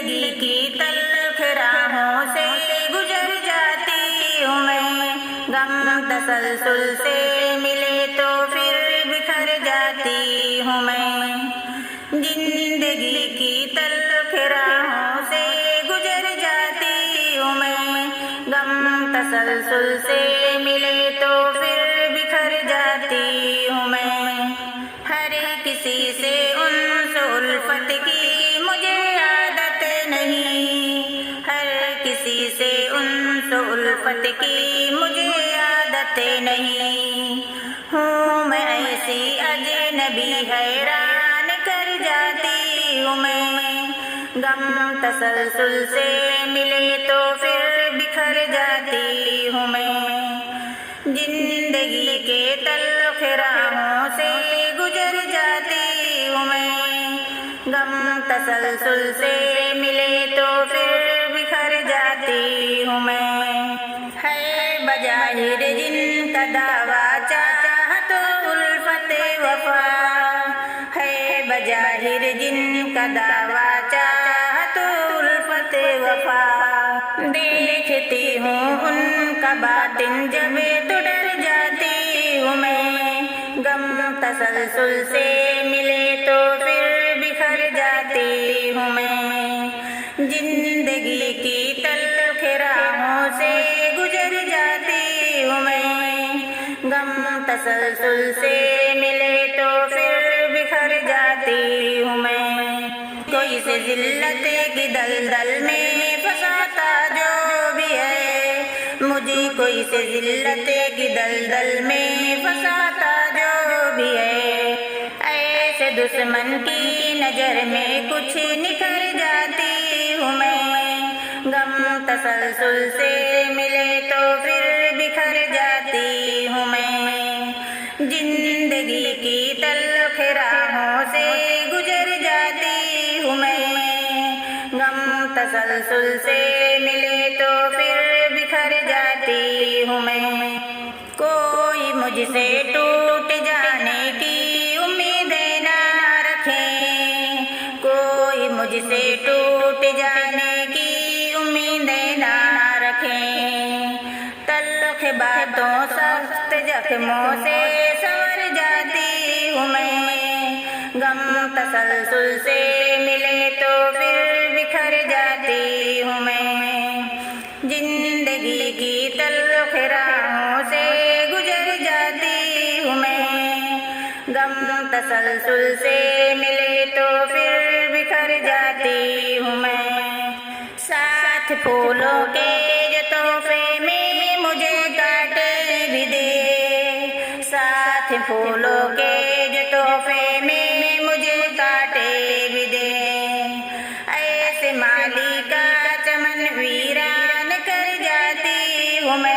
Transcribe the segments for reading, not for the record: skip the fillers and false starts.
زندگی کی تلخ راہوں سے گزر جاتی ہوں میں، غم تسلسل سے ملے تو پھر بکھر جاتی ہوں میں، زندگی کی تلخ راہوں سے گزر جاتی ہوں میں، غم تسلسل سے ملے تو پھر بکھر جاتی ہوں میں، ہر کسی سے انس و الفت کی مجھے عادت نہیں، ہر کسی سے انس و الفت کی مجھے عادت نہیں، ہوں میں ایسی اجنبی حیران کر جاتی ہوں میں، غم تسلسل سے ملے تو پھر بکھر جاتی ہوں میں، زندگی کے تلخ راہوں سے گزر جاتی ہوں میں، غم تسلسل سے ملے تو پھر بکھر جاتی ہوں میں، ہے بظاہر جن کا دعویٰ چاہت الفت وفا، ہے بظاہر جن کا دعویٰ چاہت الفت وفا، دیکھتی ہوں ان کا باطن جب تو ڈر جاتی ہوں میں، غم تسلسل سے ملے تو پھر بکھر جاتی ہوں میں، زندگی کی تلخ راہوں سے گزر جاتی ہوں میں، غم تسلسل سے ملے تو پھر بکھر جاتی ہوں میں، کوئی سے ذلت کی دلدل میں پھنساتا جو بھی ہے، مجھے کوئی سے ذلت کی دلدل میں پھنساتا جو بھی ہے، ایسے دشمن کی نظر میں کچھ نکھر جاتی ہوں میں، غم تسلسل سے ملے تو پھر بکھر جاتی ہوں میں، زندگی کی تلخ راہوں سے گزر جاتی ہوں میں، غم تسلسل سے ملے تو پھر بکھر جاتی ہوں میں، کوئی مجھ سے ٹوٹ جانے کی امید نہ رکھے، کوئی مجھ سے ٹوٹ جانے کی امید نہ رکھے، تلخ باتوں سخت زخموں سے سنور جاتی ہوں میں، غم تسلسل سے ملے تو پھر بکھر جاتی ہوں میں، زندگی کی تلخ راہوں سے گزر جاتی ہوں میں، غم تسلسل سے ملے تو پھر بکھر جاتی ہوں میں، ساتھ پھولوں کے جو تحفے میں مجھے کاٹے بھی دے، ساتھ پھولوں کے جو تحفے میں مجھے کاٹے بھی دے، ایسے مالی کا چمن ویران کر جاتی ہوں میں،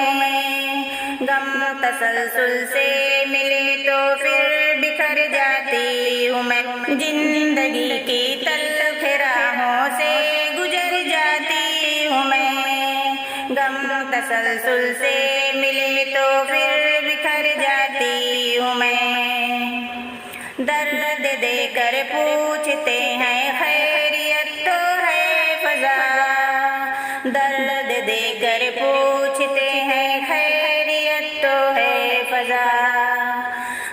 غم تسلسل سے ملے تو پھر بکھر جاتی ہوں میں، زندگی کی تلخ راہوں سے گزر جاتی ہوں میں، غم تسلسل سے ملے تو پھر بکھر جاتی ہوں میں، درد دے کر پوچھتے ہیں خیریت تو ہے فضا، درد دے کر پوچھتے ہیں خیریت تو ہے فضا،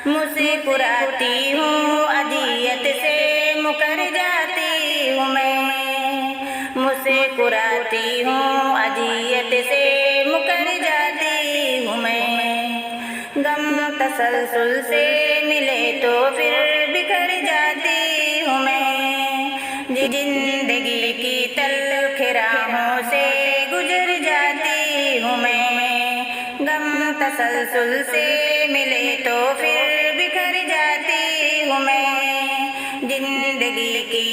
مسکراتی ہوں اذیت سے مکر جاتی ہوں میں، مسکراتی ہوں اذیت سے مکر جاتی ہوں میں، غم تسلسل سے ملے تو پھر بکھر جاتی ہوں میں، زندگی کی تلخ راہوں سے گزر جاتی ہوں میں، غم تسلسل سے ملے تو پھر بکھر جاتی ہوں میں، زندگی کی